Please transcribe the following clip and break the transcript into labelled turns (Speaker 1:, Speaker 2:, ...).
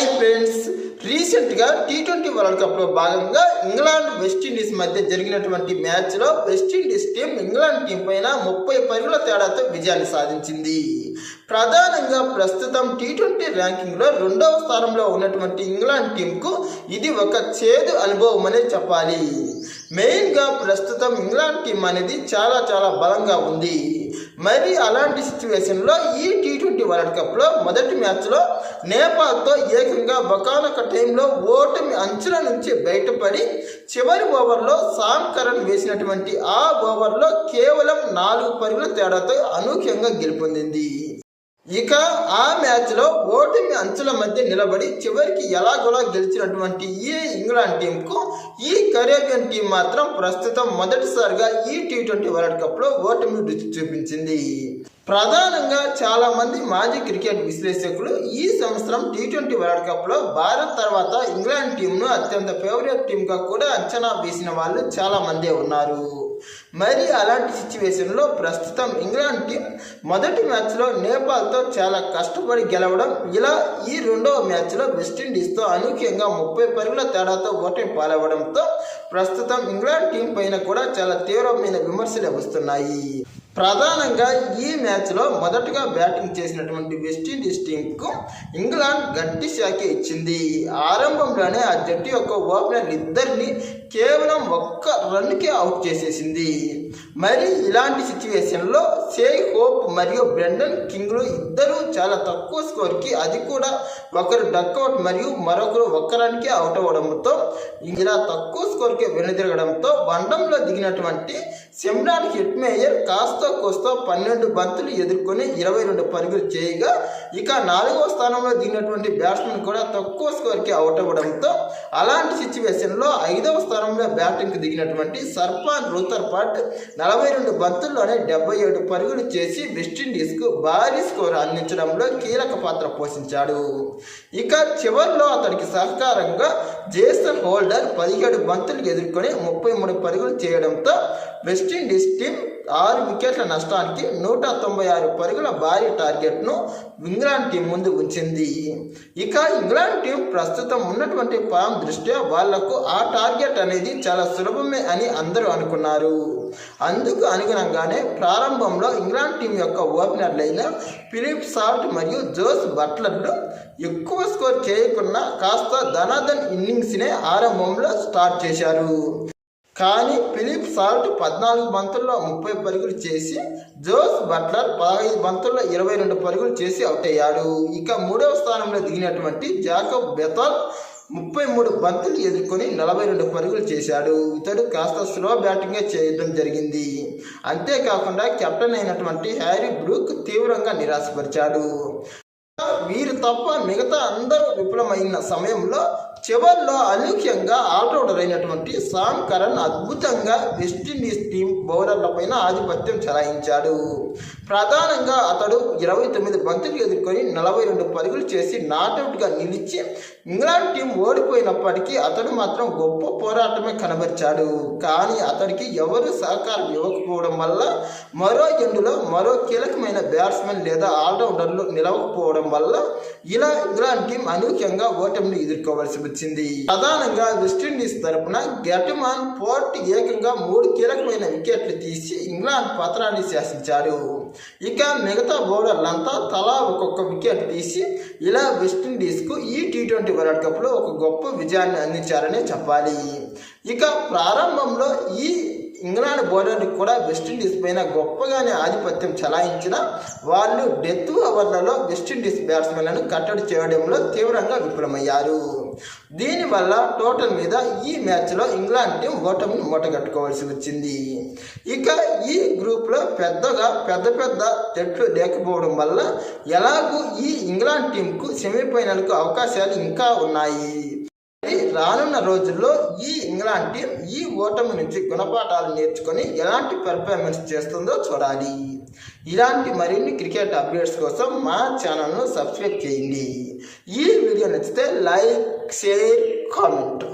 Speaker 1: Hi friends, రీసెంట్గా T20 world కప్లో భాగంగా ఇంగ్లాండ్ వెస్టిండీస్ మధ్య జరిగినటువంటి మ్యాచ్లో వెస్టిండీస్ టీం ఇంగ్లాండ్ టీం పైన 30 పరుగుల తేడాతో విజయాన్ని సాధించింది. ప్రధానంగా ప్రస్తుతం టీ20 ర్యాంకింగ్లో 2వ స్థానంలో ఉన్నటువంటి ఇంగ్లాండ్ టీంకు ఇది ఒక చేదు అనుభవం అనే చెప్పాలి. మెయిన్గా ప్రస్తుతం ఇంగ్లాండ్ టీం అనేది చాలా బలంగా ఉంది. మరి అలాంటి సిచ్యువేషన్లో ఈ టీ20 వరల్డ్ కప్లో మొదటి మ్యాచ్లో నేపాల్తో ఏకంగా ఒకానొక టైంలో ఓటమి అంచుల నుంచి బయటపడి చివరి ఓవర్లో సామ్ కరణ్ వేసినటువంటి ఆ ఓవర్లో కేవలం 4 పరుగుల తేడాతో అనూహ్యంగా గెలుపొందింది. ఇక ఆ మ్యాచ్లో ఓటమి అంచుల మధ్య నిలబడి చివరికి ఎలాగోలా గెలిచినటువంటి ఈ ఇంగ్లాండ్ టీంకు ఈ కరేబియన్ టీం మాత్రం ప్రస్తుతం మొదటిసారిగా ఈ టీ20 వరల్డ్ కప్లో ఓటమి రుచి చూపించింది. ప్రధానంగా చాలా మంది మాజీ క్రికెట్ విశ్లేషకులు ఈ సంవత్సరం టీ20 వరల్డ్ కప్లో భారత్ తర్వాత ఇంగ్లాండ్ టీంను అత్యంత ఫేవరెట్ టీంగా కూడా అంచనా వేసిన వాళ్ళు చాలా మందే ఉన్నారు. మరి అలాంటి సిచ్యువేషన్లో ప్రస్తుతం ఇంగ్లాండ్ టీం మొదటి మ్యాచ్లో నేపాల్తో చాలా కష్టపడి గెలవడం, ఇలా ఈ 2వ మ్యాచ్లో వెస్టిండీస్తో అనూహ్యంగా 30 పరుగుల తేడాతో ఓటమి పాలవడంతో ప్రస్తుతం ఇంగ్లాండ్ టీం పైన కూడా చాలా తీవ్రమైన విమర్శలు వస్తున్నాయి. ప్రధానంగా ఈ మ్యాచ్లో మొదటగా బ్యాటింగ్ చేసినటువంటి వెస్టిండీస్ టీంకు ఇంగ్లాండ్ గట్టి షాకే ఇచ్చింది. ఆరంభంలోనే ఆ జట్టు యొక్క ఓపెనర్ ఇద్దరిని కేవలం 1 రన్కే అవుట్ చేసేసింది. మరి ఇలాంటి సిచ్యువేషన్లో షేక్ హోప్ మరియు బ్రెండన్ కింగ్లు ఇద్దరు చాలా తక్కువ స్కోర్కి, అది కూడా ఒకరు డక్అవుట్ మరియు మరొకరు 1 రన్కే అవుట్ అవ్వడంతో ఇలా తక్కువ స్కోర్కి వెనుదిరగడంతో వన్డంలో దిగినటువంటి సిమ్రాన్ హిట్మేయర్ కాస్తో 12 బంతులు ఎదుర్కొని 22 పరుగులు చేయగా, ఇక 4వ స్థానంలో దిగినటువంటి బ్యాట్స్మెన్ కూడా తక్కువ స్కోర్కి అవుట్ అవ్వడంతో అలాంటి సిచ్యువేషన్లో 5వ స్థానంలో బ్యాటింగ్కి దిగినటువంటి సర్ఫాన్ రూథర్ఫర్డ్ 42 బంతుల్లోనే 77 పరుగులు చేసి వెస్టిండీస్కు భారీ స్కోర్ అందించడంలో కీలక పాత్ర పోషించాడు. ఇక చివరిలో అతడికి సహకారంగా జేసన్ హోల్డర్ 17 బంతులు ఎదుర్కొని 33 పరుగులు చేయడంతో వెస్టిండీస్ టీం 6 వికెట్ల నష్టానికి 196 పరుగుల భారీ టార్గెట్ను ఇంగ్లాండ్ టీం ముందు ఉంచింది. ఇక ఇంగ్లాండ్ టీం ప్రస్తుతం ఉన్నటువంటి ఫామ్ దృష్ట్యా వాళ్లకు ఆ టార్గెట్ అనేది చాలా సులభమే అని అందరూ అనుకున్నారు. అందుకు అనుగుణంగానే ప్రారంభంలో ఇంగ్లాండ్ టీం యొక్క ఓపెనర్లైన ఫిలిప్ సాల్ట్ మరియు జోస్ బట్లర్లు ఎక్కువ స్కోర్ చేయకుండా కాస్త ధనాధన్ ఇన్నింగ్స్నే ఆరంభంలో స్టార్ట్ చేశారు. కానీ ఫిలిప్ సాల్ట్ 14 బంతుల్లో 30 పరుగులు చేసి, జోస్ బట్లర్ 15 బంతుల్లో 22 పరుగులు చేసి అవుట్ అయ్యాడు. ఇక 3వ స్థానంలో దిగినటువంటి జాకబ్ బెథల్ 33 బంతులు ఎదుర్కొని 42 పరుగులు చేశాడు. ఇతడు కాస్త స్లో బ్యాటింగే చేయడం జరిగింది. అంతేకాకుండా కెప్టెన్ అయినటువంటి హ్యారీ బ్రూక్ తీవ్రంగా నిరాశపరిచాడు. వీరు తప్ప మిగతా అందరూ విఫలమైన సమయంలో చివరిలో అనూహ్యంగా ఆల్రౌండర్ అయినటువంటి సామ్ కరణ్ అద్భుతంగా వెస్టిండీస్ టీం బౌలర్ల పైన ఆధిపత్యం చెలాయించాడు. ప్రధానంగా అతడు 29 బంతులు ఎదుర్కొని 42 పరుగులు చేసి నాట్అవుట్గా నిలిచి ఇంగ్లాండ్ టీం ఓడిపోయినప్పటికీ అతడు మాత్రం గొప్ప పోరాటమే కనబరిచాడు. కానీ అతడికి ఎవరు సహకారం ఇవ్వకపోవడం వల్ల మరో ఎండులో మరో కీలకమైన బ్యాట్స్మెన్ లేదా ఆల్రౌండర్లు నిలవకపోవడం వల్ల ఇలా ఇంగ్లాండ్ టీం అనూహ్యంగా ఓటమిని ఎదుర్కోవాల్సి వచ్చింది. ప్రధానంగా వెస్టిండీస్ తరపున గెట్మాన్ పోర్ట్ ఏకంగా 3 కీలకమైన వికెట్లు తీసి ఇంగ్లాండ్ పతనాన్ని శాసించాడు. ఇక మిగతా బౌలర్లంతా తలా ఒక్కొక్క వికెట్ తీసి ఇలా వెస్టిండీస్కు ఈ టీ20 వరల్డ్ కప్లో ఒక గొప్ప విజయాన్ని అందించారనే చెప్పాలి. ఇక ప్రారంభంలో ఈ ఇంగ్లాండ్ బౌలర్లు కూడా వెస్టిండీస్ పైన గొప్పగానే ఆధిపత్యం చెలాయించిన వాళ్ళు డెత్ ఓవర్లలో వెస్టిండీస్ బ్యాట్స్మెన్లను కట్టడి చేయడంలో తీవ్రంగా విఫలమయ్యారు. దీనివల్ల టోటల్ మీద ఈ మ్యాచ్లో ఇంగ్లాండ్ టీం ఓటమిని మూటగట్టుకోవాల్సి వచ్చింది. ఇక ఈ గ్రూప్లో పెద్ద జట్లు లేకపోవడం వల్ల ఎలాగూ ఈ ఇంగ్లాండ్ టీంకు సెమీఫైనల్కు అవకాశాలు ఇంకా ఉన్నాయి. రానున్న రోజుల్లో ఈ ఇంగ్లాండ్ టీం ఈ ఓటమి నుంచి గుణపాఠాలు నేర్చుకొని ఎలాంటి పెర్ఫార్మెన్స్ చేస్తుందో చూడాలి. ఇలాంటి మరిన్ని క్రికెట్ అప్డేట్స్ కోసం మా ఛానల్ను సబ్స్క్రైబ్ చేయండి. ఈ వీడియో నచ్చితే లైక్, షేర్, కామెంట్.